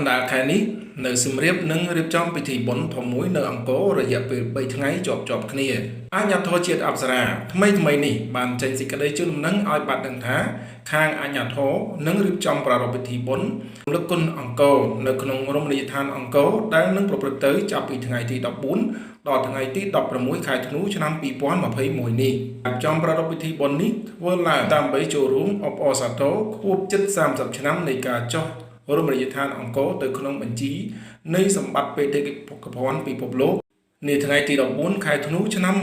ណ្ដាលខែនេះនៅសៀមរាបនឹងរៀបចំពិធីបុណ្យធំមួយនៅអង្គររយៈពេល3ថ្ងៃជាប់គ្នាអាជ្ញាធរជាតិអប្សរាថ្មីនេះបានចេញសេចក្តីជូនដំណឹងឲ្យបានដឹងថាខាងអាជ្ញាធរនឹងរៀបចំប្រារព្ធពិធីបុណ្យរំលឹកគុណអង្គរនៅក្នុងរមណីយដ្ឋានអង្គរដែលនឹងប្រព្រឹត្តទៅចាប់ពីថ្ងៃទី14ដល់ថ្ងៃទី16ខែធ្នូឆ្នាំ2021នេះរៀបចំប្រារព្ធពិធីបុណ្យនេះធ្វើឡើងដើម្បីចូលរួមអបអរសាទរខួបជិត30ឆ្នាំនៃការចុះរមណីយដ្ឋានអង្គរទៅក្នុងបញ្ជីនៃសម្បត្តិបេតិកភណ្ឌពិភពលោកនាថ្ងៃទី14ខែធ្នូឆ្នាំ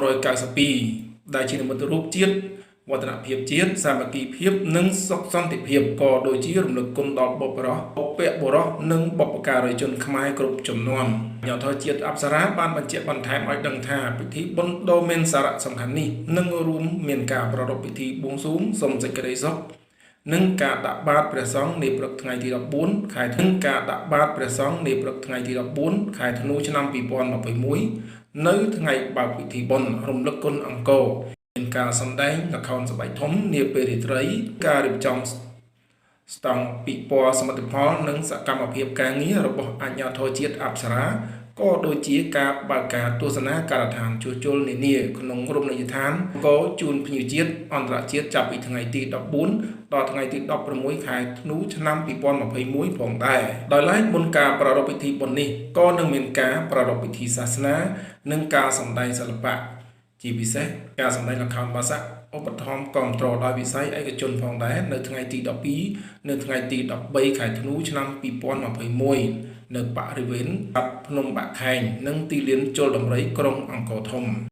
1992ដែលជានិមិត្តរូបជាតិវឌ្ឍនភាពជាតិសាមគ្គីភាពនិងសុខសន្តិភាពក៏ដូចជារំលឹកគុណដល់បុព្វបុរសនិងបុព្វការីជនខ្មែរគ្រប់ជំនាន់អាជ្ញាធរជាតិអប្សរាបានបញ្ជាក់បន្ថែមឲ្យដឹងថាពិធីបុណ្យដ៏មានសារៈសំខាន់នេះនឹងរួមមានការប្រារព្ធពិធីបួងសួងសុំសេចក្តីសុខនិងការដាក់បាតព្រះសង្ឃនាព្រឹកថ្ងៃទី14ខែធ្នូការដាក់បាតព្រះសង្ឃនាព្រឹកថ្ងៃទី14ខែធ្នូឆ្នាំ2021នៅថ្ងៃបើកពិធីបុណ្យរំលឹកគុណអង្គរមានការសម្ដែងល្ខោនស្បែកធំនាពេលរាត្រីការរៀបចំស្តង់ពិព័រណ៍សមិទ្ធផលនិងសកម្មភាពការងាររបស់អាជ្ញាធរជាតិអប្សរាក៏ដូចជាការបើកការទស្សនាការដ្ឋានជួសជុលនានាក្នុងរមណីយដ្ឋានក៏ជូនភ្ញៀវជាតិអន្តរជាតិចាប់ពីថ្ងៃទី14ដល់ថ្ងៃទី16ខែធ្នូឆ្នាំ2021ផងដែរដោយឡែកមុនការប្រារព្ធពិធីបុណ្យនេះក៏នឹងមានការប្រារព្ធពិធីសាសនានិងការសម្ដែងសិល្បៈជាពិសេសការសម្ដែងល្ខោនបាសាក់ឧបត្ថម្ភគាំទ្រដោយវិស័យឯកជនផងដែរនៅថ្ងៃទី12និងថ្ងៃទី13ខែធ្នូឆ្នាំ2021នៅបរិវេណបាត់ភ្នំបាក់ខែងនិងទីលានជលដំរីក្រុងអង្គរធំ